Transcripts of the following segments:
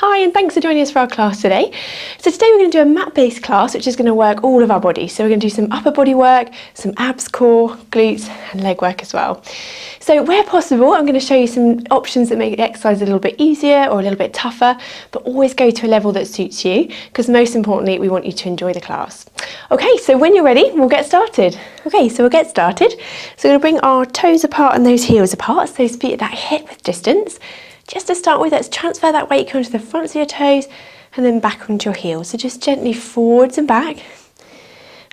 Hi, and thanks for joining us for our class today. So today we're going to do a mat-based class which is going to work all of our body. So we're going to do some upper body work, some abs, core, glutes and leg work as well. So where possible, I'm going to show you some options that make the exercise a little bit easier or a little bit tougher, but always go to a level that suits you, because most importantly we want you to enjoy the class. Okay, so when you're ready, we'll get started. Okay, so we'll get started. So we're going to bring our toes apart and those heels apart, so those feet at that hip width distance. Just to start with, let's transfer that weight onto the fronts of your toes and then back onto your heels. So just gently forwards and back.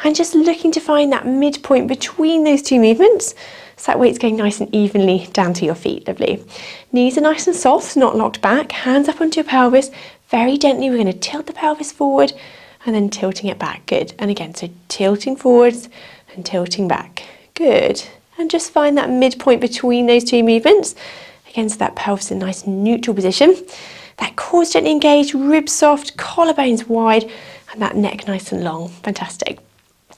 And just looking to find that midpoint between those two movements. So that weight's going nice and evenly down to your feet. Lovely. Knees are nice and soft, not locked back. Hands up onto your pelvis. Very gently, we're going to tilt the pelvis forward and then tilting it back. Good. And again, so tilting forwards and tilting back. Good. And just find that midpoint between those two movements. Again, so that pelvis in a nice neutral position. That core's gently engaged, ribs soft, collarbones wide, and that neck nice and long. Fantastic.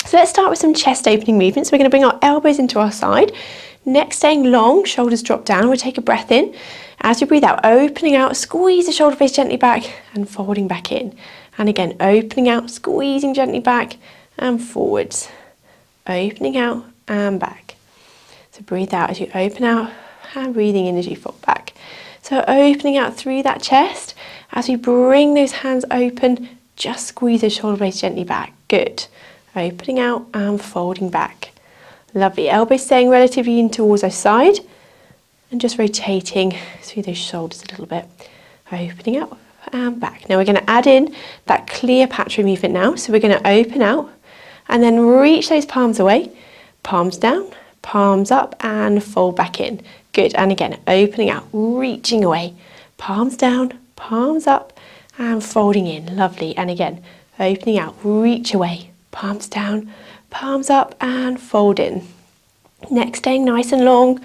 So let's start with some chest opening movements. We're going to bring our elbows into our side, neck staying long, shoulders drop down. We'll take a breath in. As you breathe out, opening out, squeeze the shoulder blades gently back and folding back in. And again, opening out, squeezing gently back and forwards. Opening out and back. So breathe out as you open out and breathing in as you fold back. So opening out through that chest. As we bring those hands open, just squeeze the shoulder blades gently back. Good. Opening out and folding back. Lovely. Elbows staying relatively in towards our side and just rotating through those shoulders a little bit. Opening out and back. Now we're going to add in that cleopatra movement now. So we're going to open out and then reach those palms away. Palms down, palms up and fold back in. Good. And again, opening out, reaching away. Palms down, palms up and folding in. Lovely. And again, opening out, reach away. Palms down, palms up and fold in. Neck staying nice and long.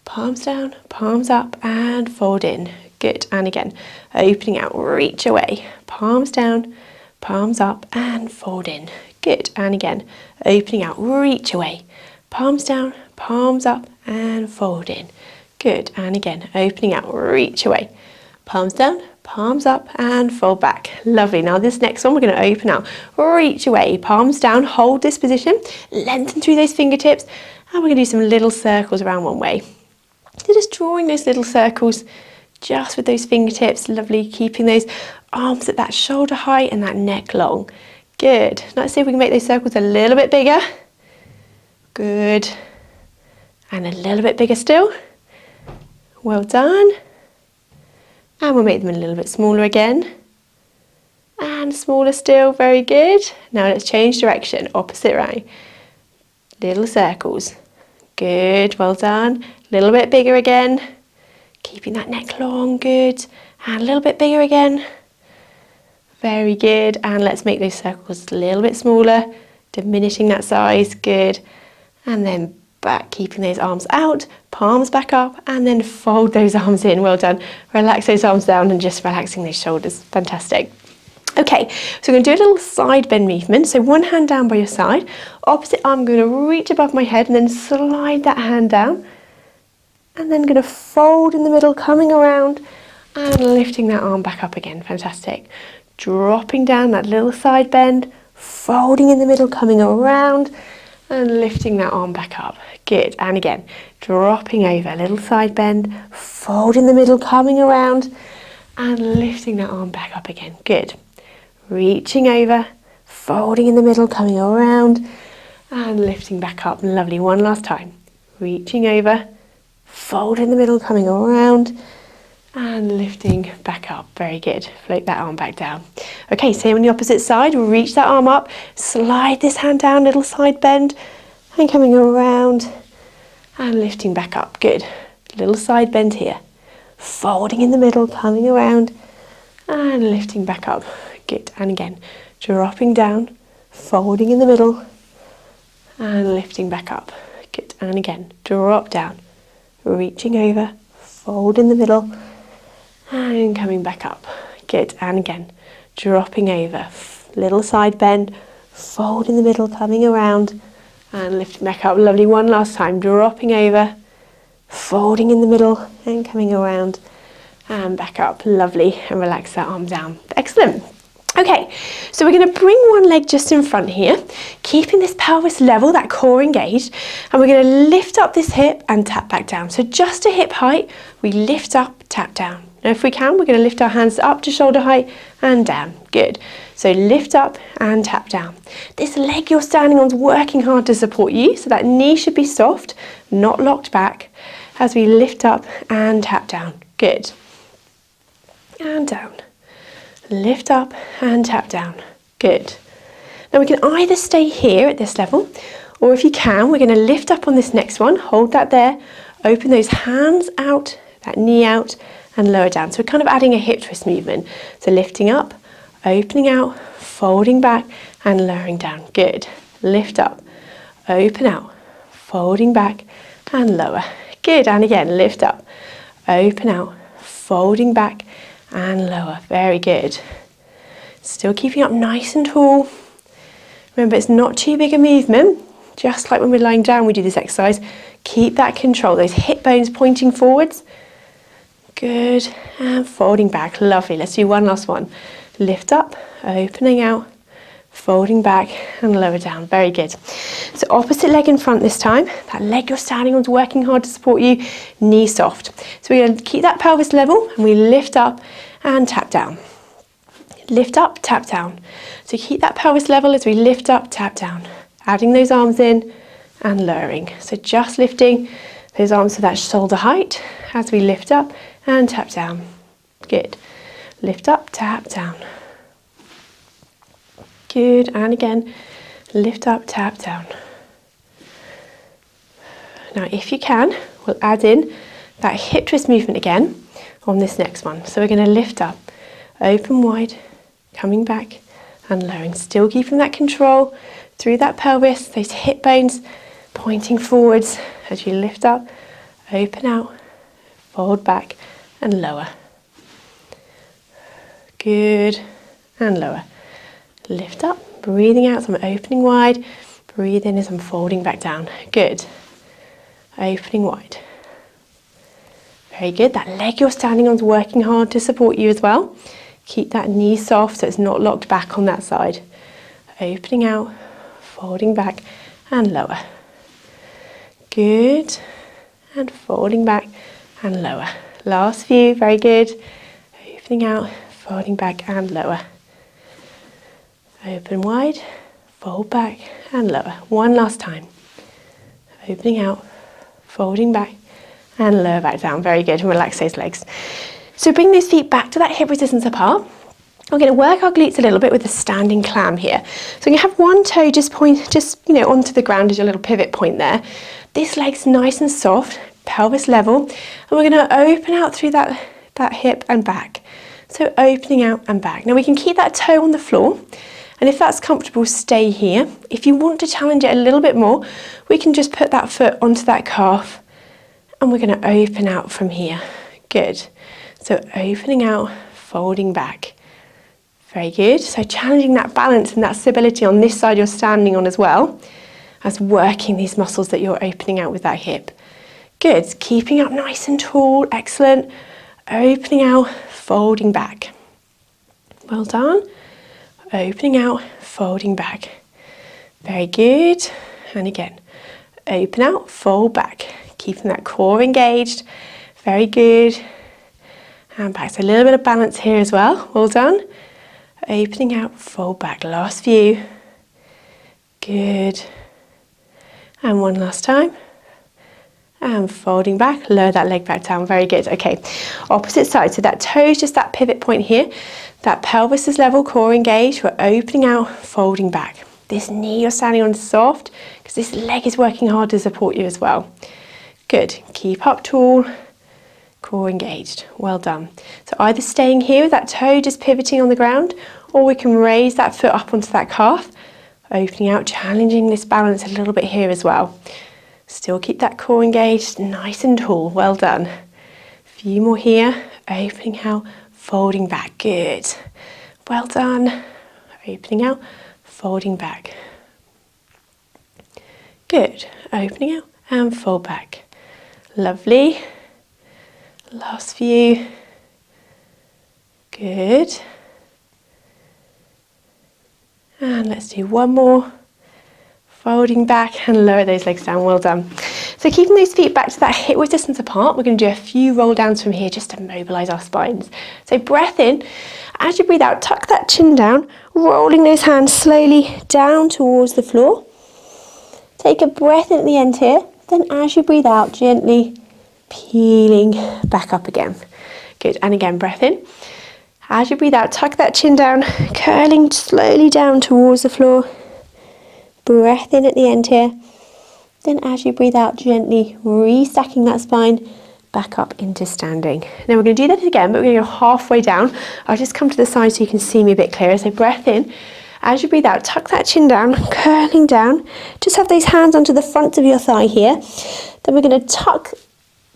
Palms down, palms up and fold in. Good. And again, opening out, reach away. Palms down, palms up and fold in. Good. And again, opening out, reach away. Palms down, palms up and fold in. Good. And again, opening out, reach away. Palms down, palms up and fold back. Lovely. Now this next one, we're going to open out, reach away, palms down, hold this position, lengthen through those fingertips, and we're going to do some little circles around one way. So just drawing those little circles just with those fingertips. Lovely. Keeping those arms at that shoulder height and that neck long. Good. Let's see if we can make those circles a little bit bigger. Good. And a little bit bigger still. Well done. And we'll make them a little bit smaller again. And smaller still. Very good. Now let's change direction. Opposite way. Little circles. Good. Well done. A little bit bigger again. Keeping that neck long. Good. And a little bit bigger again. Very good. And let's make those circles a little bit smaller. Diminishing that size. Good. And then back, keeping those arms out, palms back up, and then fold those arms in. Well done. Relax those arms down and just relaxing those shoulders. Fantastic. Okay, so we're going to do a little side bend movement. So one hand down by your side, opposite arm, I'm going to reach above my head and then slide that hand down. And then going to fold in the middle, coming around and lifting that arm back up again. Fantastic. Dropping down that little side bend, folding in the middle, coming around, and lifting that arm back up. Good. And again, dropping over, a little side bend, fold in the middle, coming around, and lifting that arm back up again. Good. Reaching over, folding in the middle, coming around, and lifting back up. Lovely. One last time. Reaching over, fold in the middle, coming around, and lifting back up. Very good. Float that arm back down. Okay, same on the opposite side. Reach that arm up, slide this hand down, little side bend, and coming around and lifting back up. Good. Little side bend here. Folding in the middle, coming around and lifting back up. Good. And again, dropping down, folding in the middle and lifting back up. Good. And again, drop down, reaching over, fold in the middle, and coming back up. Good. And again, dropping over, little side bend, fold in the middle, coming around and lifting back up. Lovely. One last time. Dropping over, folding in the middle and coming around and back up. Lovely. And relax that arm down. Excellent. Okay, so we're going to bring one leg just in front here, keeping this pelvis level, that core engaged, and we're going to lift up this hip and tap back down. So just to hip height, we lift up, tap down. Now if we can, we're going to lift our hands up to shoulder height and down. Good. So lift up and tap down. This leg you're standing on is working hard to support you, so that knee should be soft, not locked back, as we lift up and tap down. Good. And down. Lift up and tap down. Good. Now we can either stay here at this level, or if you can, we're going to lift up on this next one, hold that there, open those hands out, that knee out, and lower down. So we're kind of adding a hip twist movement. So lifting up, opening out, folding back, and lowering down. Good. Lift up, open out, folding back, and lower. Good. And again, lift up, open out, folding back, and lower. Very good. Still keeping up nice and tall. Remember, it's not too big a movement. Just like when we're lying down, we do this exercise. Keep that control, those hip bones pointing forwards. Good. And folding back. Lovely. Let's do one last one. Lift up, opening out, folding back, and lower down. Very good. So opposite leg in front this time. That leg you're standing on is working hard to support you. Knee soft. So we're going to keep that pelvis level, and we lift up and tap down. Lift up, tap down. So keep that pelvis level as we lift up, tap down. Adding those arms in and lowering. So just lifting those arms to that shoulder height as we lift up and tap down. Good. Lift up, tap down. Good. And again, lift up, tap down. Now if you can, we'll add in that hip twist movement again on this next one. So we're going to lift up, open wide, coming back and lowering. Still keeping that control through that pelvis, those hip bones pointing forwards as you lift up, open out, fold back and lower. Good. And lower. Lift up, breathing out as I'm opening wide, breathe in as I'm folding back down. Good. Opening wide. Very good. That leg you're standing on is working hard to support you as well. Keep that knee soft so it's not locked back on that side. Opening out, folding back and lower. Good. And folding back and lower. Last few. Very good. Opening out, folding back and lower. Open wide, fold back and lower. One last time. Opening out, folding back and lower back down. Very good. And relax those legs. So bring those feet back to that hip resistance apart. We're going to work our glutes a little bit with a standing clam here. So you have one toe just onto the ground as your little pivot point there. This leg's nice and soft, pelvis level, and we're going to open out through that hip and back. So opening out and back. Now we can keep that toe on the floor, and if that's comfortable, stay here. If you want to challenge it a little bit more, we can just put that foot onto that calf, and we're going to open out from here. Good. So opening out, folding back. Very good. So challenging that balance and that stability on this side you're standing on as well, as working these muscles that you're opening out with that hip. Good. Keeping up nice and tall. Excellent. Opening out, folding back. Well done. Opening out, folding back. Very good. And again, open out, fold back. Keeping that core engaged. Very good. And back. So a little bit of balance here as well. Well done. Opening out, fold back. Last few. Good. And one last time. And folding back, lower that leg back down. Very good. Okay, opposite side. So that toe is just that pivot point here. That pelvis is level, core engaged. We're opening out, folding back. This knee you're standing on is soft because this leg is working hard to support you as well. Good. Keep up tall, core engaged. Well done. So either staying here with that toe just pivoting on the ground, or we can raise that foot up onto that calf, opening out, challenging this balance a little bit here as well. Still keep that core engaged, nice and tall. Well done. A few more here. Opening out, folding back. Good. Well done. Opening out, folding back. Good. Opening out and fold back. Lovely. Last few. Good. And let's do one more. Folding back and lower those legs down, well done. So keeping those feet back to that hip width distance apart, we're going to do a few roll downs from here just to mobilise our spines. So breath in, as you breathe out, tuck that chin down, rolling those hands slowly down towards the floor. Take a breath in at the end here, then as you breathe out, gently peeling back up again. Good, and again, breath in. As you breathe out, tuck that chin down, curling slowly down towards the floor. Breath in at the end here. Then as you breathe out, gently restacking that spine back up into standing. Now we're going to do that again, but we're going to go halfway down. I'll just come to the side so you can see me a bit clearer. So breath in. As you breathe out, tuck that chin down, curling down. Just have those hands onto the front of your thigh here. Then we're going to tuck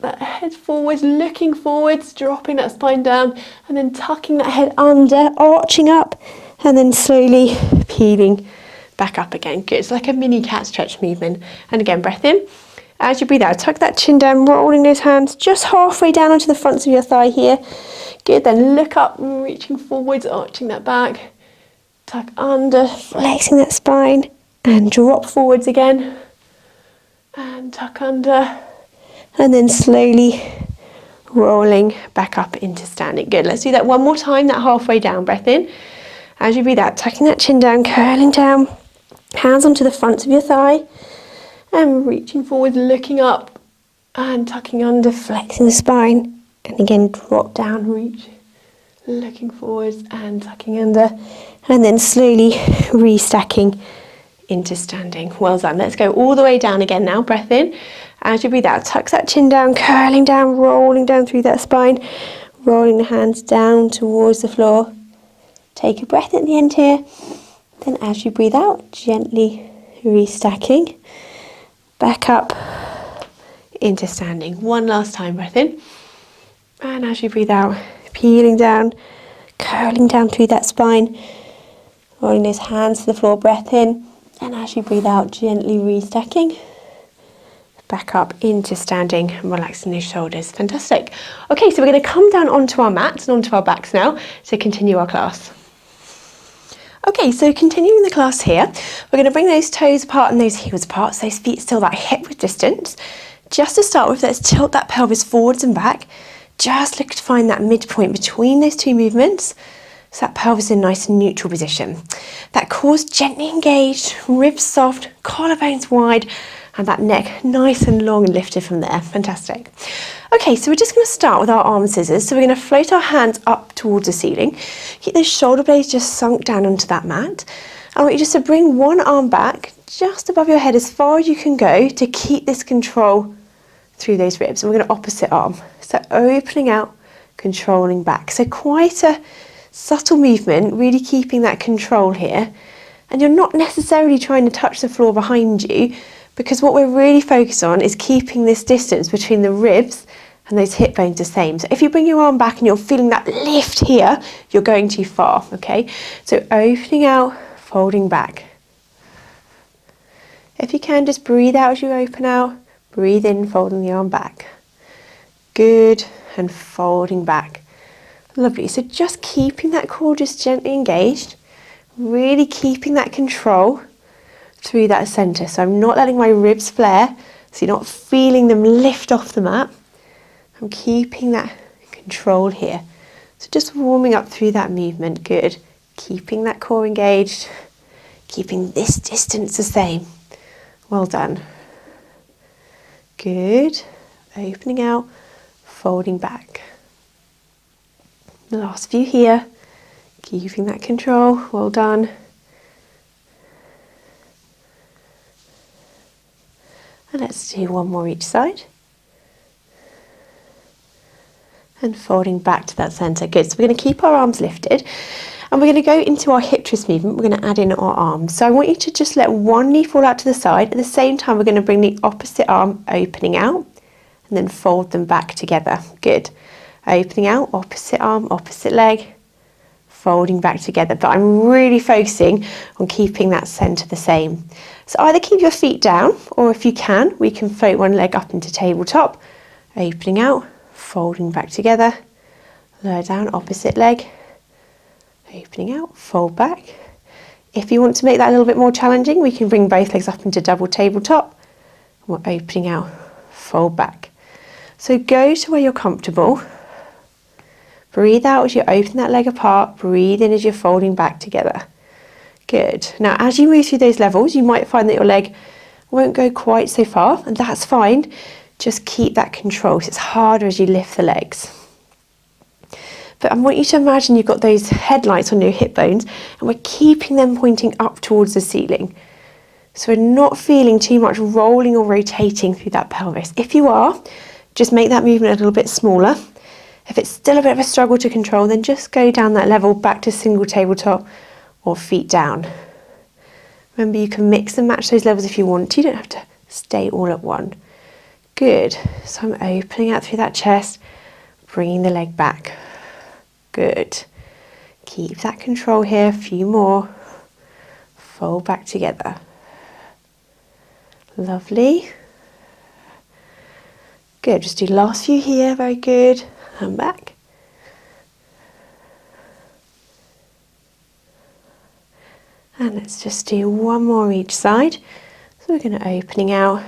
that head forwards, looking forwards, dropping that spine down, and then tucking that head under, arching up, and then slowly peeling back up again. Good, it's like a mini cat stretch movement. And again, breath in. As you breathe out, tuck that chin down, rolling those hands just halfway down onto the fronts of your thigh here. Good, then look up, reaching forwards, arching that back. Tuck under, flexing that spine, and drop forwards again. And tuck under, and then slowly rolling back up into standing. Good, let's do that one more time, that halfway down. Breath in. As you breathe out, tucking that chin down, curling down. Hands onto the front of your thigh and reaching forward, looking up and tucking under, flexing the spine. And again, drop down, reach, looking forwards and tucking under. And then slowly restacking into standing. Well done. Let's go all the way down again now. Breath in. As you breathe out, tuck that chin down, curling down, rolling down through that spine. Rolling the hands down towards the floor. Take a breath at the end here. Then as you breathe out, gently restacking back up into standing. One last time, breath in. And as you breathe out, peeling down, curling down through that spine, rolling those hands to the floor, breath in. And as you breathe out, gently restacking back up into standing and relaxing those shoulders. Fantastic. Okay, so we're going to come down onto our mats and onto our backs now to continue our class. Okay, so continuing the class here, we're going to bring those toes apart and those heels apart, so those feet still that hip width distance. Just to start with, let's tilt that pelvis forwards and back. Just look to find that midpoint between those two movements, so that pelvis in a nice neutral position. That core's gently engaged, ribs soft, collarbones wide, and that neck nice and long and lifted from there. Fantastic. Okay, so we're just going to start with our arm scissors. So we're going to float our hands up towards the ceiling. Keep those shoulder blades just sunk down onto that mat. I want you just to bring one arm back just above your head as far as you can go to keep this control through those ribs. And we're going to opposite arm. So opening out, controlling back. So quite a subtle movement, really keeping that control here. And you're not necessarily trying to touch the floor behind you, because what we're really focused on is keeping this distance between the ribs and those hip bones the same. So if you bring your arm back and you're feeling that lift here, you're going too far, okay? So opening out, folding back. If you can, just breathe out as you open out, breathe in, folding the arm back. Good, and folding back. Lovely, so just keeping that core just gently engaged, really keeping that control through that centre. So I'm not letting my ribs flare, so you're not feeling them lift off the mat. I'm keeping that control here. So just warming up through that movement. Good. Keeping that core engaged, keeping this distance the same. Well done. Good. Opening out, folding back. The last few here. Keeping that control. Well done. And let's do one more each side. And folding back to that centre. Good. So we're going to keep our arms lifted. And we're going to go into our hip twist movement. We're going to add in our arms. So I want you to just let one knee fall out to the side. At the same time, we're going to bring the opposite arm opening out. And then fold them back together. Good. Opening out, opposite arm, opposite leg. Folding back together. But I'm really focusing on keeping that centre the same. So either keep your feet down, or if you can, we can float one leg up into tabletop, opening out, folding back together, lower down, opposite leg, Opening out, fold back. If you want to make that a little bit more challenging, we can bring both legs up into double tabletop. We're opening out, fold back. So go to where you're comfortable. Breathe out as you open that leg apart. Breathe in as you're folding back together. Good. Now, as you move through those levels, you might find that your leg won't go quite so far, and that's fine. Just keep that control. So it's harder as you lift the legs. But I want you to imagine you've got those headlights on your hip bones, and we're keeping them pointing up towards the ceiling. So we're not feeling too much rolling or rotating through that pelvis. If you are, just make that movement a little bit smaller. If it's still a bit of a struggle to control, then just go down that level back to single tabletop or feet down. Remember, you can mix and match those levels if you want to. You don't have to stay all at one. Good. So I'm opening out through that chest, bringing the leg back. Good. Keep that control here. A few more. Fold back together. Lovely. Good. Just do the last few here. Very good. And back. And let's just do one more each side. So we're going to opening out,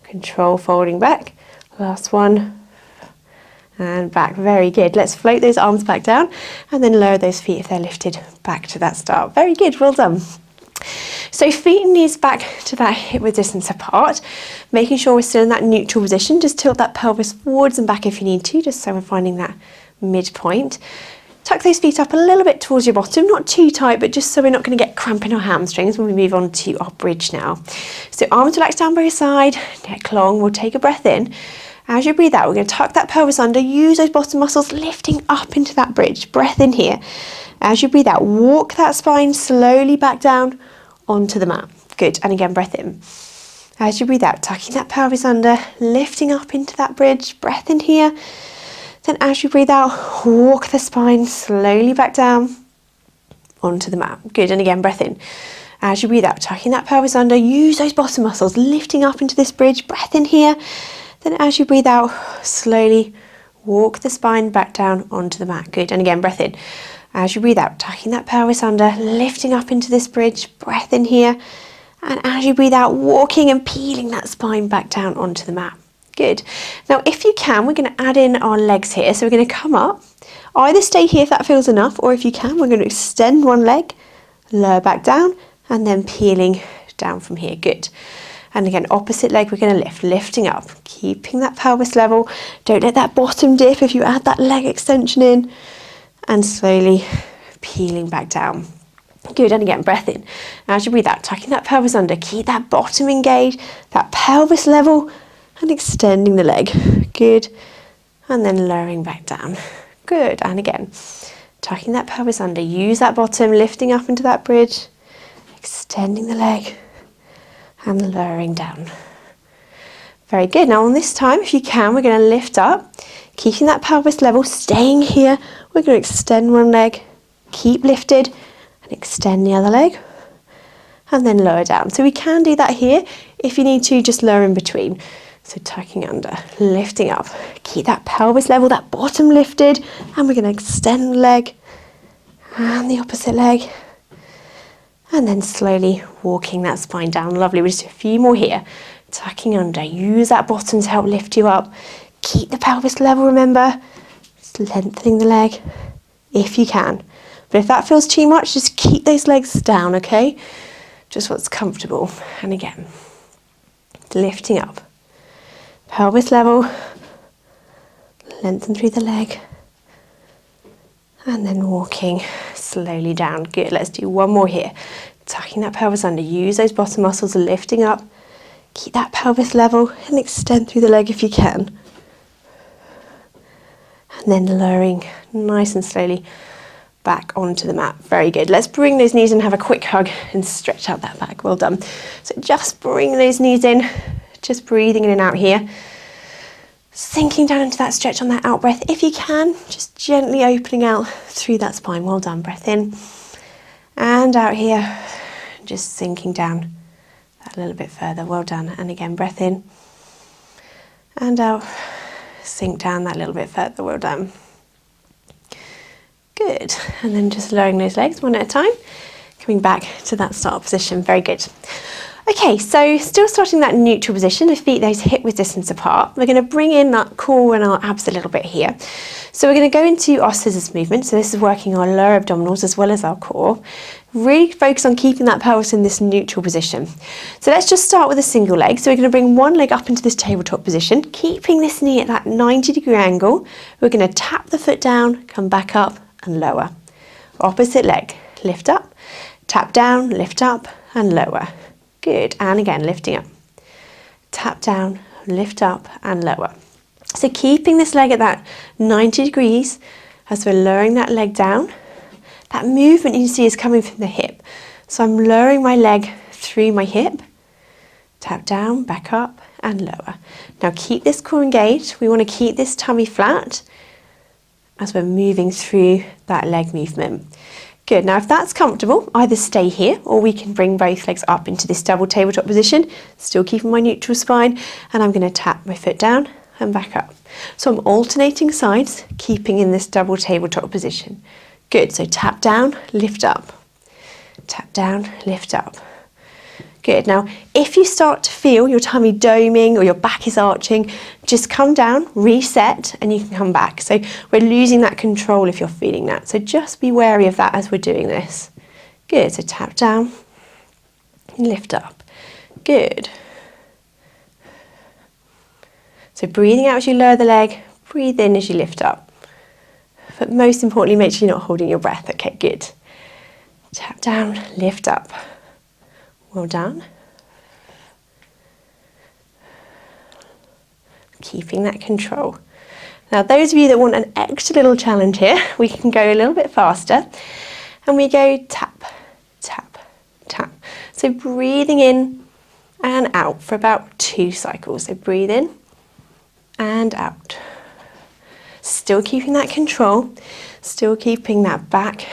control, folding back. Last one. And back. Very good. Let's float those arms back down and then lower those feet if they're lifted back to that start. Very good. Well done. So feet and knees back to that hip width distance apart, making sure we're still in that neutral position. Just tilt that pelvis forwards and back if you need to, just so we're finding that midpoint. Tuck those feet up a little bit towards your bottom, not too tight, but just so we're not going to get cramp in our hamstrings when we move on to our bridge now. So arms relaxed down by your side, neck long. We'll take a breath in. As you breathe out, we're going to tuck that pelvis under, use those bottom muscles, lifting up into that bridge. Breath in here. As you breathe out, walk that spine slowly back down onto the mat. Good. And again, breath in. As you breathe out, tucking that pelvis under, lifting up into that bridge. Breath in here. Then as you breathe out, walk the spine slowly back down onto the mat. Good. And again, breath in. As you breathe out, tucking that pelvis under, use those bottom muscles, lifting up into this bridge. Breath in here. Then as you breathe out, slowly walk the spine back down onto the mat. Good. And again, breath in. As you breathe out, tucking that pelvis under, lifting up into this bridge. Breath in here. And as you breathe out, walking and peeling that spine back down onto the mat. Good. Now, if you can, we're going to add in our legs here. So we're going to come up. Either stay here if that feels enough, or if you can, we're going to extend one leg, lower back down, and then peeling down from here. Good. And again, opposite leg, we're going to lift, lifting up, keeping that pelvis level. Don't let that bottom dip if you add that leg extension in, and slowly peeling back down. Good. And again, breath in. As you breathe out, tucking that pelvis under, keep that bottom engaged, that pelvis level, and extending the leg. Good. And then lowering back down. Good. And again, tucking that pelvis under, use that bottom, lifting up into that bridge, extending the leg, and lowering down. Very good. Now on this time, if you can, we're going to lift up, keeping that pelvis level, staying here. We're going to extend one leg, keep lifted, and extend the other leg, and then lower down. So we can do that here. If you need to, just lower in between. So tucking under, lifting up, keep that pelvis level, that bottom lifted, and we're going to extend the leg, and the opposite leg, and then slowly walking that spine down. Lovely. We'll just do a few more here. Tucking under. Use that bottom to help lift you up. Keep the pelvis level, remember. Just lengthening the leg if you can. But if that feels too much, just keep those legs down, okay? Just what's comfortable. And again, lifting up. Pelvis level. Lengthen through the leg. And then walking slowly down. Good. Let's do one more here. Tucking that pelvis under. Use those bottom muscles, lifting up. Keep that pelvis level and extend through the leg if you can. And then lowering nice and slowly back onto the mat. Very good. Let's bring those knees and have a quick hug and stretch out that back. Well done. So just bring those knees in. Just breathing in and out here. Sinking down into that stretch on that out breath. If you can, just gently opening out through that spine. Well done. Breath in and out here. Just sinking down that a little bit further. Well done. And again, breath in and out. Sink down that little bit further. Well done. Good. And then just lowering those legs one at a time, coming back to that start position. Very good. Okay, so still starting that neutral position, the feet those hip width distance apart. We're going to bring in that core and our abs a little bit here. So we're going to go into our scissors movement. So this is working our lower abdominals as well as our core. Really focus on keeping that pelvis in this neutral position. So let's just start with a single leg. So we're going to bring one leg up into this tabletop position, keeping this knee at that 90-degree angle. We're going to tap the foot down, come back up and lower. Opposite leg, lift up, tap down, lift up and lower. Good, and again, lifting up. Tap down, lift up and lower. So keeping this leg at that 90 degrees as we're lowering that leg down. That movement you see is coming from the hip. So I'm lowering my leg through my hip. Tap down, back up and lower. Now keep this core engaged. We want to keep this tummy flat as we're moving through that leg movement. Good, now if that's comfortable, either stay here or we can bring both legs up into this double tabletop position, still keeping my neutral spine, and I'm going to tap my foot down and back up. So I'm alternating sides, keeping in this double tabletop position. Good, so tap down, lift up. Tap down, lift up. Good, now if you start to feel your tummy doming or your back is arching, just come down, reset, and you can come back. So we're losing that control if you're feeling that. So just be wary of that as we're doing this. Good, so tap down, lift up. Good. So breathing out as you lower the leg, breathe in as you lift up. But most importantly, make sure you're not holding your breath. Okay, good. Tap down, lift up. Well done. Keeping that control. Now those of you that want an extra little challenge here, we can go a little bit faster and we go tap, tap, tap. So breathing in and out for about 2 cycles. So breathe in and out. Still keeping that control, still keeping that back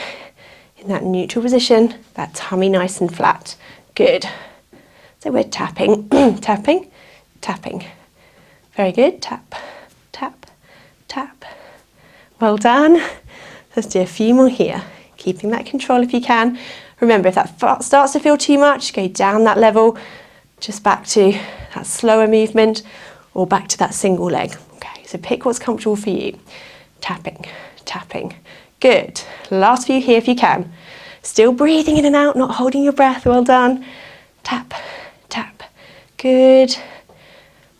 in that neutral position, that tummy nice and flat. Good. So we're tapping, tapping, tapping. Very good. Tap, tap, tap. Well done. Let's do a few more here. Keeping that control if you can. Remember, if that starts to feel too much, go down that level, just back to that slower movement or back to that single leg. Okay, so pick what's comfortable for you. Tapping, tapping. Good. Last few here if you can. Still breathing in and out, not holding your breath. Well done. Tap, tap. Good.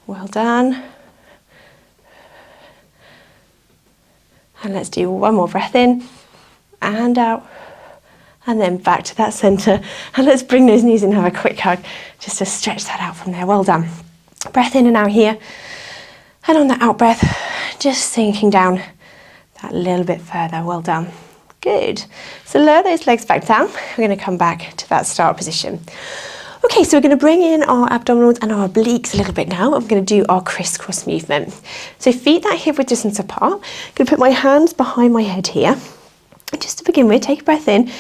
Well done. And let's do one more breath in and out. And then back to that centre. And let's bring those knees in and have a quick hug just to stretch that out from there. Well done. Breath in and out here. And on that out breath, just sinking down that little bit further. Well done. Good. So lower those legs back down. We're going to come back to that start position. Okay, so we're going to bring in our abdominals and our obliques a little bit now. I'm going to do our crisscross movement. So feet that hip width distance apart. I'm going to put my hands behind my head here. And just to begin with, take a breath in.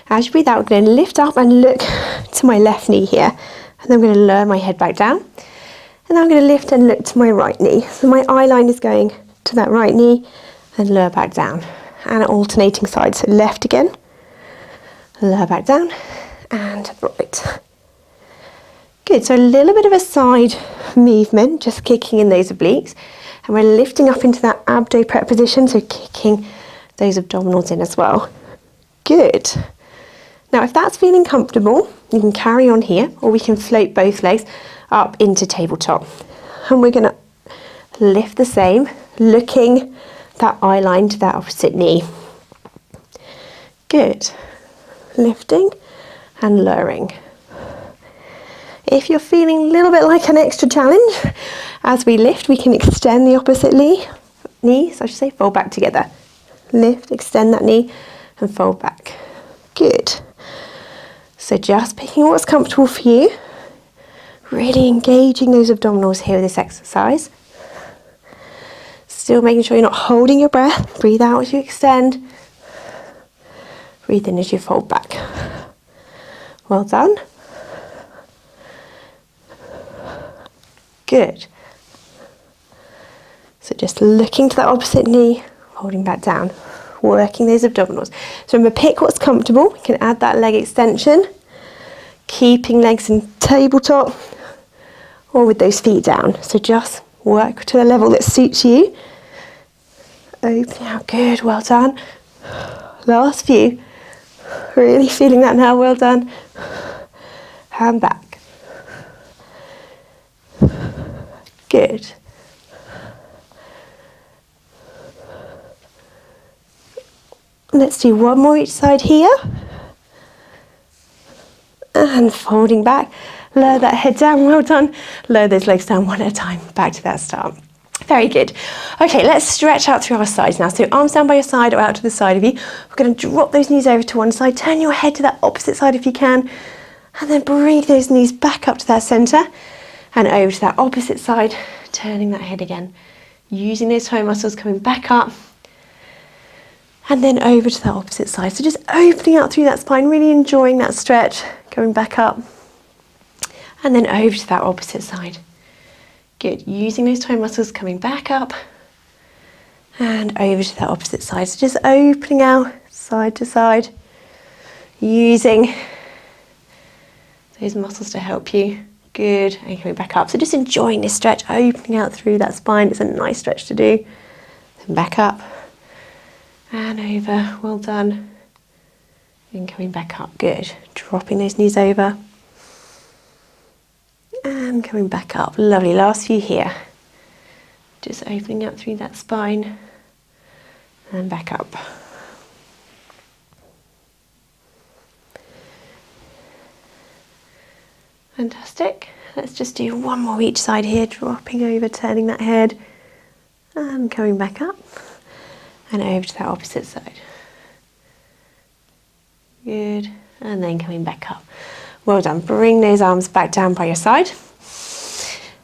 As you breathe out, we're going to lift up and look to my left knee here. And then I'm going to lower my head back down. And then I'm going to lift and look to my right knee. So my eye line is going to that right knee and lower back down. And alternating sides, so left again, lower back down, and right. Good, so a little bit of a side movement, just kicking in those obliques, and we're lifting up into that abdo prep position, so kicking those abdominals in as well. Good. Now if that's feeling comfortable, you can carry on here, or we can float both legs up into tabletop. And we're going to lift the same, looking that eye line to that opposite knee. Good. Lifting and lowering. If you're feeling a little bit like an extra challenge, as we lift, we can extend the opposite knees, I should say, fold back together. Lift, extend that knee and fold back. Good. So just picking what's comfortable for you. Really engaging those abdominals here with this exercise. Still making sure you're not holding your breath. Breathe out as you extend. Breathe in as you fold back. Well done. Good. So just looking to that opposite knee, holding back down. working those abdominals. So remember, pick what's comfortable. You can add that leg extension, keeping legs in tabletop or with those feet down. So just work to the level that suits you. Open out, good, well done. Last few. Really feeling that now, well done. And back. Good. Let's do one more each side here. And folding back. Lower that head down, well done. Lower those legs down one at a time. Back to that start. Very good. Okay, let's stretch out through our sides now. So arms down by your side or out to the side of you. We're going to drop those knees over to one side. Turn your head to that opposite side if you can. And then bring those knees back up to that centre. And over to that opposite side. Turning that head again. Using those toe muscles, coming back up. And then over to that opposite side. So just opening out through that spine, really enjoying that stretch. Going back up. And then over to that opposite side. Good, using those toe muscles, coming back up and over to that opposite side. So just opening out side to side, using those muscles to help you. Good, and coming back up. So just enjoying this stretch, opening out through that spine. It's a nice stretch to do. Then back up and over, well done. And coming back up, good. Dropping those knees over. And coming back up, lovely, last few here. Just opening up through that spine and back up. Fantastic. Let's just do one more each side here, dropping over, turning that head and coming back up and over to that opposite side. Good, and then coming back up. Well done. Bring those arms back down by your side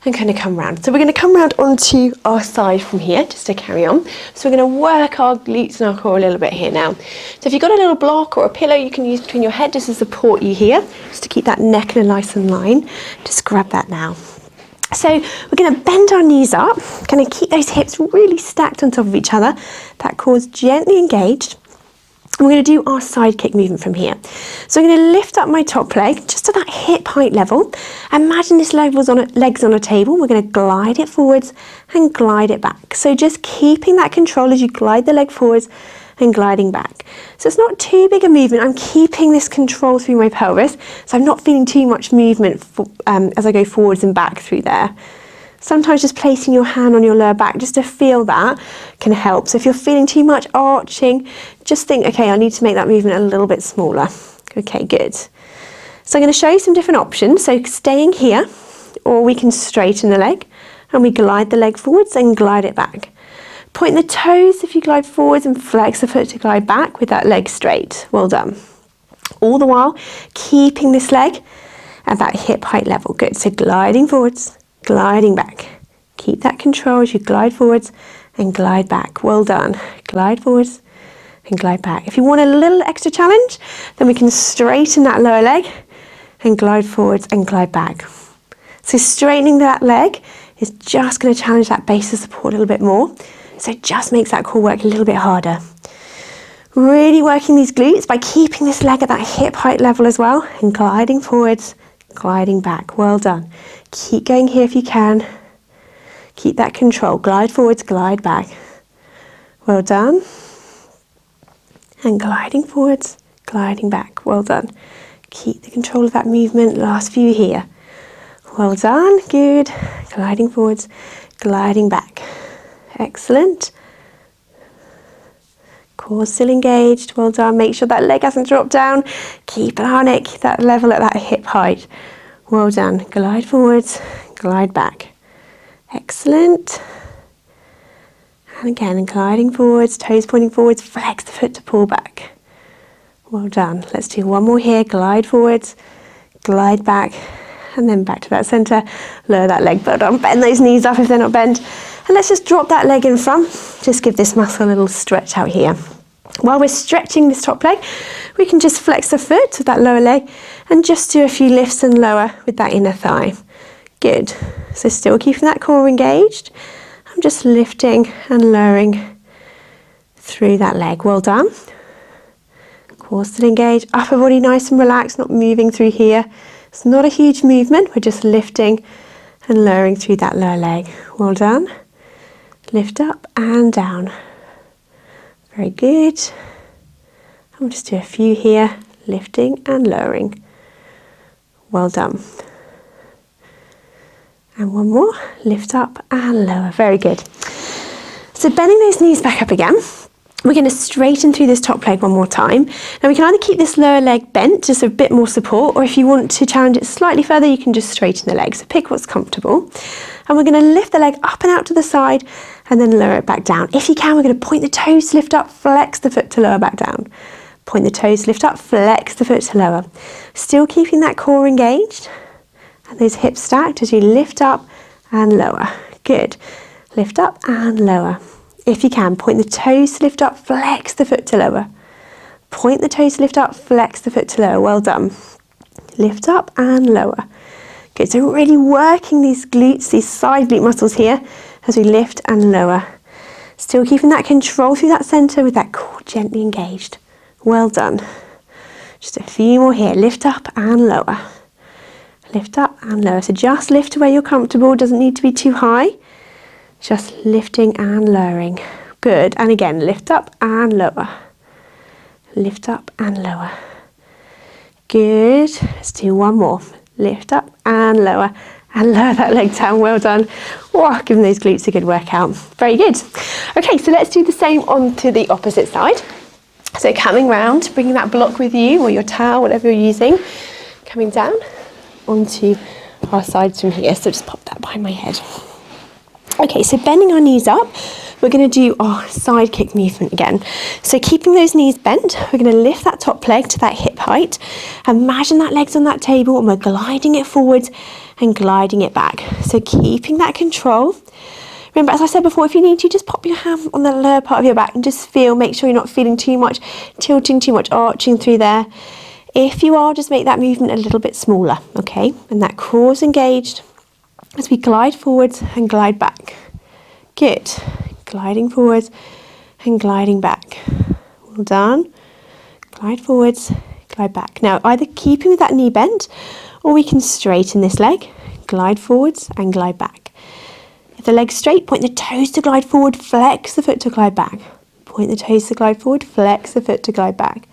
and kind of come round. So we're going to come round onto our side from here just to carry on. So we're going to work our glutes and our core a little bit here now. So if you've got a little block or a pillow you can use between your head just to support you here, just to keep that neck in a nice line. Just grab that now. So we're going to bend our knees up, going to keep those hips really stacked on top of each other, that core's gently engaged. We're going to do our side kick movement from here. So I'm going to lift up my top leg just to that hip height level. Imagine this leg's on a table. We're going to glide it forwards and glide it back. So just keeping that control as you glide the leg forwards and gliding back. So it's not too big a movement. I'm keeping this control through my pelvis. So I'm not feeling too much movement as I go forwards and back through there. Sometimes just placing your hand on your lower back just to feel that can help. So if you're feeling too much arching, just think, okay, I need to make that movement a little bit smaller. Okay, good. So I'm going to show you some different options. So staying here, or we can straighten the leg and we glide the leg forwards and glide it back. Point the toes if you glide forwards and flex the foot to glide back with that leg straight. Well done. All the while keeping this leg at that hip height level. Good. So gliding forwards, gliding back. Keep that control as you glide forwards and glide back. Well done. Glide forwards and glide back. If you want a little extra challenge, then we can straighten that lower leg and glide forwards and glide back. So straightening that leg is just going to challenge that base of support a little bit more. So it just makes that core work a little bit harder. Really working these glutes by keeping this leg at that hip height level as well and gliding forwards, gliding back. Well done. Keep going here if you can. Keep that control. Glide forwards, glide back. Well done. And gliding forwards, gliding back. Well done. Keep the control of that movement. Last few here. Well done. Good. Gliding forwards, gliding back. Excellent. Core still engaged. Well done. Make sure that leg hasn't dropped down. Keep our neck that level at that hip height. Well done. Glide forwards, glide back. Excellent. And again, gliding forwards, toes pointing forwards, flex the foot to pull back. Well done. Let's do one more here. Glide forwards, glide back, and then back to that center. Lower that leg, but don't bend those knees up if they're not bent. And let's just drop that leg in front. Just give this muscle a little stretch out here. While we're stretching this top leg, we can just flex the foot with that lower leg and just do a few lifts and lower with that inner thigh. Good. So still keeping that core engaged. I'm just lifting and lowering through that leg. Well done. Core still engaged, upper body nice and relaxed, not moving through here. It's not a huge movement, we're just lifting and lowering through that lower leg. Well done. Lift up and down. Very good. And we'll just do a few here, lifting and lowering. Well done. And one more, lift up and lower. Very good. So bending those knees back up again. We're going to straighten through this top leg one more time. Now we can either keep this lower leg bent, just a bit more support, or if you want to challenge it slightly further, you can just straighten the leg. So pick what's comfortable. And we're going to lift the leg up and out to the side and then lower it back down. If you can, we're going to point the toes to lift up, flex the foot to lower back down. Point the toes to lift up, flex the foot to lower. Still keeping that core engaged and those hips stacked as you lift up and lower. Good. Lift up and lower. If you can, point the toes to lift up, flex the foot to lower. Point the toes to lift up, flex the foot to lower. Well done. Lift up and lower. Good, so we're really working these glutes, these side glute muscles here as we lift and lower. Still keeping that control through that centre with that core gently engaged. Well done. Just a few more here. Lift up and lower. Lift up and lower. So just lift to where you're comfortable. Doesn't need to be too high. Just lifting and lowering. Good. And again, lift up and lower. Lift up and lower. Good. Let's do one more. Lift up and lower. And lower that leg down. Well done. Wow, giving those glutes a good workout. Very good. Okay, so let's do the same on to the opposite side. So coming round, bringing that block with you or your towel, whatever you're using. Coming down onto our sides from here. So just pop that behind my head. Okay, so bending our knees up, we're going to do our side kick movement again. So keeping those knees bent, we're going to lift that top leg to that hip height. Imagine that leg's on that table and we're gliding it forwards and gliding it back. So keeping that control. Remember, as I said before, if you need to, just pop your hand on the lower part of your back and just feel, make sure you're not feeling too much, tilting too much, arching through there. If you are, just make that movement a little bit smaller, okay? And that core's engaged as we glide forwards and glide back. Good. Gliding forwards and gliding back. Well done. Glide forwards, glide back. Now, either keeping with that knee bent, or we can straighten this leg, glide forwards and glide back. If the leg's straight, point the toes to glide forward, flex the foot to glide back. Point the toes to glide forward, flex the foot to glide back.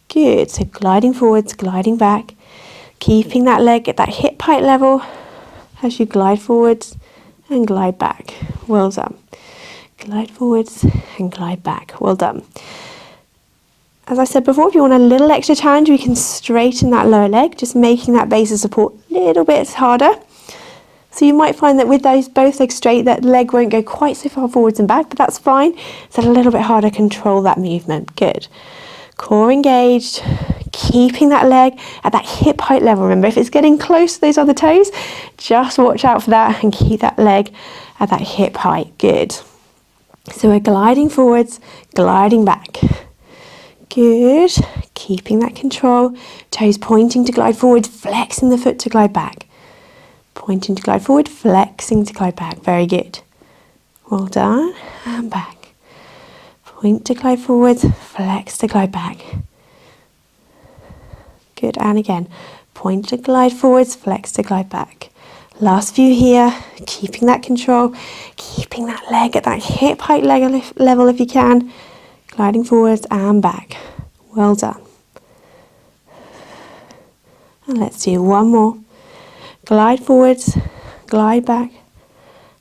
Good. So gliding forwards, gliding back, keeping that leg at that hip height level as you glide forwards and glide back. Well done. Glide forwards and glide back. Well done. As I said before, if you want a little extra challenge, we can straighten that lower leg, just making that base of support a little bit harder. So you might find that with those both legs straight, that leg won't go quite so far forwards and back, but that's fine. It's a little bit harder to control that movement. Good. Core engaged, keeping that leg at that hip height level. Remember, if it's getting close to those other toes, just watch out for that and keep that leg at that hip height. Good. So we're gliding forwards, gliding back. Good. Keeping that control. Toes pointing to glide forward, flexing the foot to glide back. Pointing to glide forward, flexing to glide back. Very good. Well done. And back. Point to glide forwards, flex to glide back. Good, and again, point to glide forwards, flex to glide back. Last few here, keeping that control, keeping that leg at that hip height level if you can. Gliding forwards and back. Well done. And let's do one more. Glide forwards, glide back,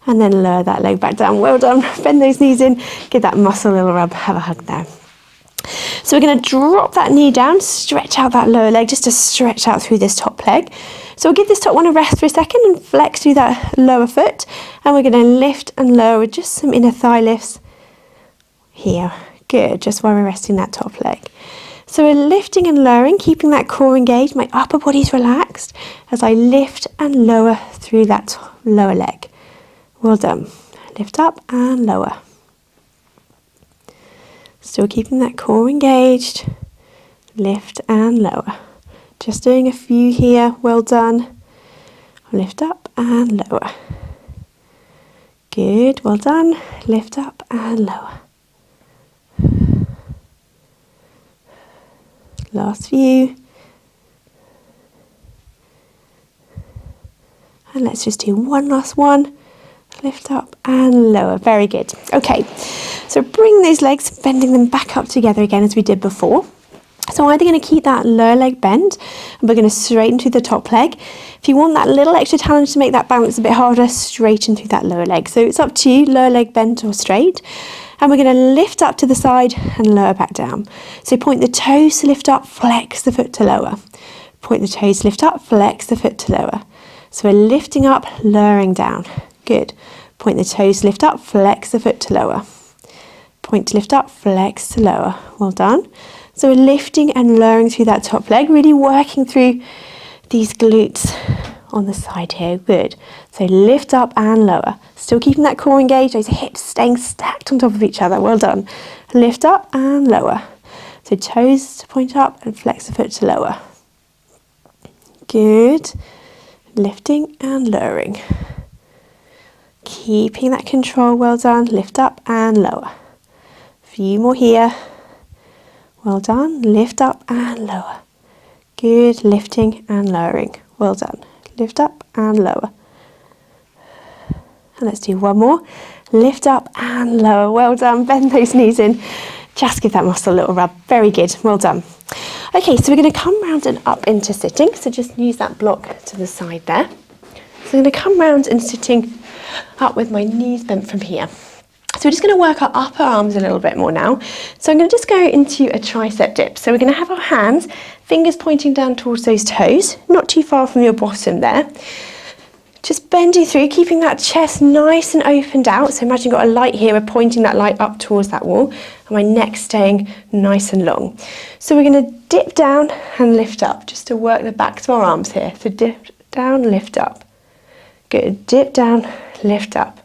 and then lower that leg back down. Well done. Bend those knees in, give that muscle a little rub, have a hug there. So we're going to drop that knee down, stretch out that lower leg just to stretch out through this top leg. So we'll give this top one a rest for a second and flex through that lower foot. And we're going to lift and lower with just some inner thigh lifts here. Good, just while we're resting that top leg. So we're lifting and lowering, keeping that core engaged. My upper body's relaxed as I lift and lower through that lower leg. Well done. Lift up and lower. Still keeping that core engaged. Lift and lower. Just doing a few here. Well done. Lift up and lower. Good. Well done. Lift up and lower. Last few. And let's just do one last one. Lift up and lower. Very good. Okay, so bring those legs, bending them back up together again as we did before. So I'm either going to keep that lower leg bent, and we're going to straighten through the top leg. If you want that little extra challenge to make that balance a bit harder, straighten through that lower leg. So it's up to you, lower leg bent or straight. And we're going to lift up to the side and lower back down. So point the toes to lift up, flex the foot to lower. Point the toes to lift up, flex the foot to lower. So we're lifting up, lowering down. Good. Point the toes to lift up, flex the foot to lower. Point to lift up, flex to lower. Well done. So we're lifting and lowering through that top leg, really working through these glutes on the side here. Good. So lift up and lower. Still keeping that core engaged, those hips staying stacked on top of each other. Well done. Lift up and lower. So toes to point up and flex the foot to lower. Good. Lifting and lowering. Keeping that control. Well done. Lift up and lower. Few more here. Well done. Lift up and lower. Good. Lifting and lowering. Well done. Lift up and lower. And let's do one more. Lift up and lower. Well done. Bend those knees in. Just give that muscle a little rub. Very good. Well done. Okay, so we're going to come round and up into sitting. So just use that block to the side there. So I'm going to come round and sitting up with my knees bent from here. So we're just going to work our upper arms a little bit more now. So I'm going to just go into a tricep dip. So we're going to have our hands, fingers pointing down towards those toes, not too far from your bottom there. Just bending through, keeping that chest nice and opened out. So imagine you've got a light here, we're pointing that light up towards that wall, and my neck staying nice and long. So we're going to dip down and lift up, just to work the backs of our arms here. So dip down, lift up. Good. Dip down, lift up.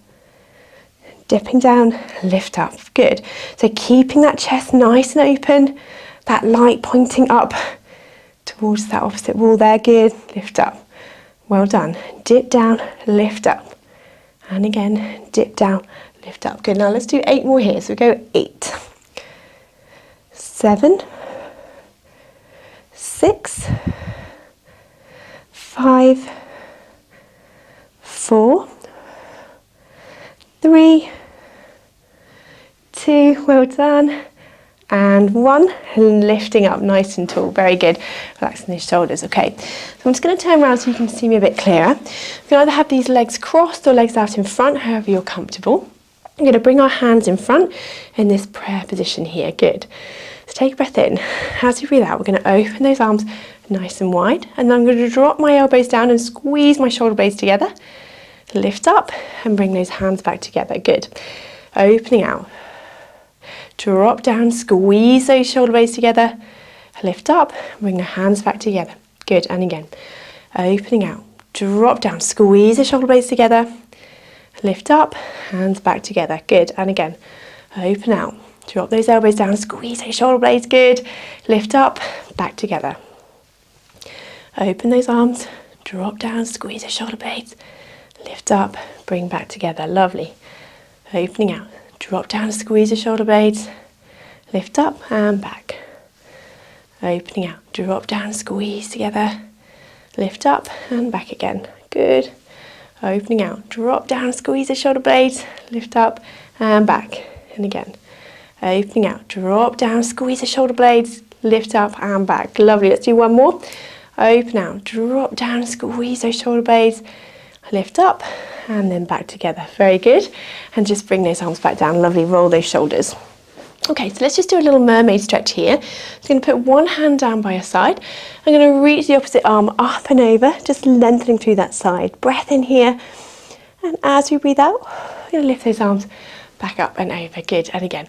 Dipping down, lift up. Good. So keeping that chest nice and open, that light pointing up towards that opposite wall there. Good. Lift up. Well done. Dip down, lift up. And again, dip down, lift up. Good. Now let's do 8 more here. So we go 8, 7, 6, 5, 4, 3, 2, well done, and 1, and lifting up nice and tall. Very good. Relaxing those shoulders. Okay, so I'm just going to turn around so you can see me a bit clearer. We can either have these legs crossed or legs out in front, however you're comfortable. I'm going to bring our hands in front in this prayer position here. Good. So take a breath in. As you breathe out, we're going to open those arms nice and wide, and then I'm going to drop my elbows down and squeeze my shoulder blades together. Lift up and bring those hands back together. Good. Opening out. Drop down, squeeze those shoulder blades together. Lift up, bring the hands back together. Good. And again. Opening out. Drop down, squeeze the shoulder blades together. Lift up, hands back together. Good. And again. Open out. Drop those elbows down, squeeze those shoulder blades. Good. Lift up, back together. Open those arms. Drop down, squeeze the shoulder blades. Lift up, bring back together. Lovely. Opening out. Drop down, squeeze the shoulder blades. Lift up and back. Opening out. Drop down, squeeze together. Lift up and back again. Good. Opening out. Drop down, squeeze the shoulder blades. Lift up and back. And again. Opening out. Drop down, squeeze the shoulder blades. Lift up and back. Lovely. Let's do one more. Open out. Drop down, squeeze those shoulder blades. Lift up and then back together. Very good. And just bring those arms back down. Lovely. Roll those shoulders. Okay, so let's just do a little mermaid stretch here. I'm going to put one hand down by your side. I'm going to reach the opposite arm up and over, just lengthening through that side. Breath in here. And as we breathe out, we're going to lift those arms back up and over. Good. And again,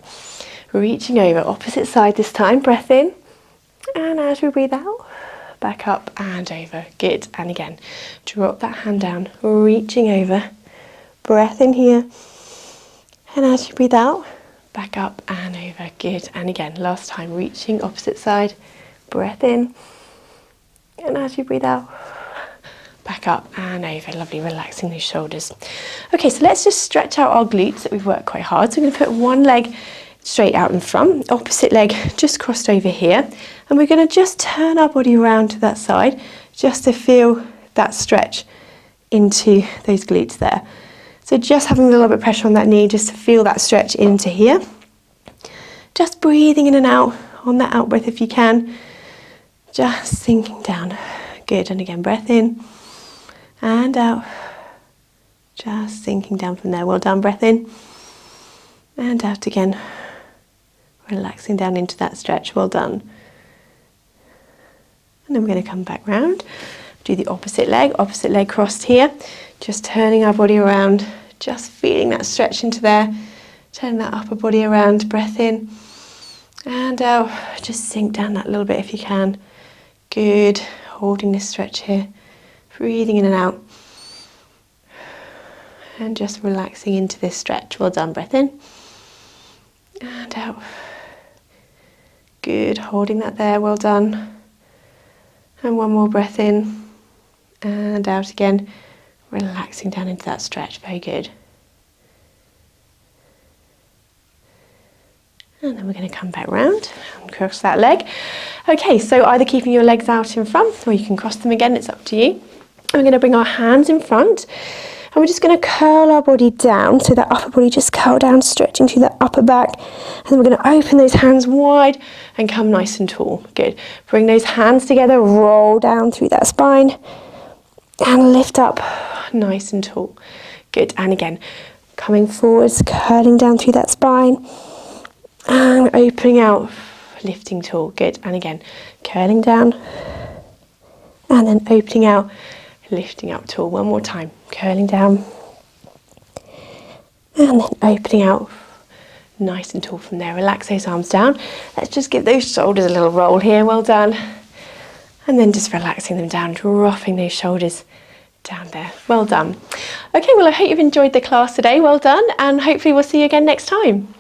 reaching over, opposite side this time. Breath in. And as we breathe out, back up and over. Good. And again, drop that hand down, reaching over. Breath in here. And as you breathe out, back up and over. Good. And again, last time, reaching opposite side. Breath in. And as you breathe out, back up and over. Lovely. Relaxing those shoulders. Okay, so let's just stretch out our glutes that we've worked quite hard. So we're going to put one leg straight out in front, opposite leg just crossed over here, and we're going to just turn our body around to that side just to feel that stretch into those glutes there. So just having a little bit of pressure on that knee just to feel that stretch into here. Just breathing in and out on that out breath if you can. Just sinking down. Good, and again, breath in and out. Just sinking down from there. Well done, breath in and out again. Relaxing down into that stretch, well done. And then we're going to come back round, do the opposite leg crossed here, just turning our body around, just feeling that stretch into there, turning that upper body around, breath in and out, just sink down that little bit if you can. Good, holding this stretch here, breathing in and out, and just relaxing into this stretch, well done, breath in and out. Good, holding that there, well done. And one more breath in and out again, relaxing down into that stretch, very good. And then we're going to come back round and cross that leg. Okay, so either keeping your legs out in front or you can cross them again, it's up to you. And we're going to bring our hands in front. And we're just going to curl our body down, so that upper body just curl down, stretching through that upper back. And then we're going to open those hands wide and come nice and tall. Good. Bring those hands together, roll down through that spine and lift up nice and tall. Good. And again, coming forwards, curling down through that spine and opening out, lifting tall. Good. And again, curling down and then opening out, lifting up tall. One more time, curling down and then opening out nice and tall from there. Relax those arms down. Let's just give those shoulders a little roll here, well done. And then just relaxing them down, dropping those shoulders down there, well done. Okay, well I hope you've enjoyed the class today, well done, and hopefully we'll see you again next time.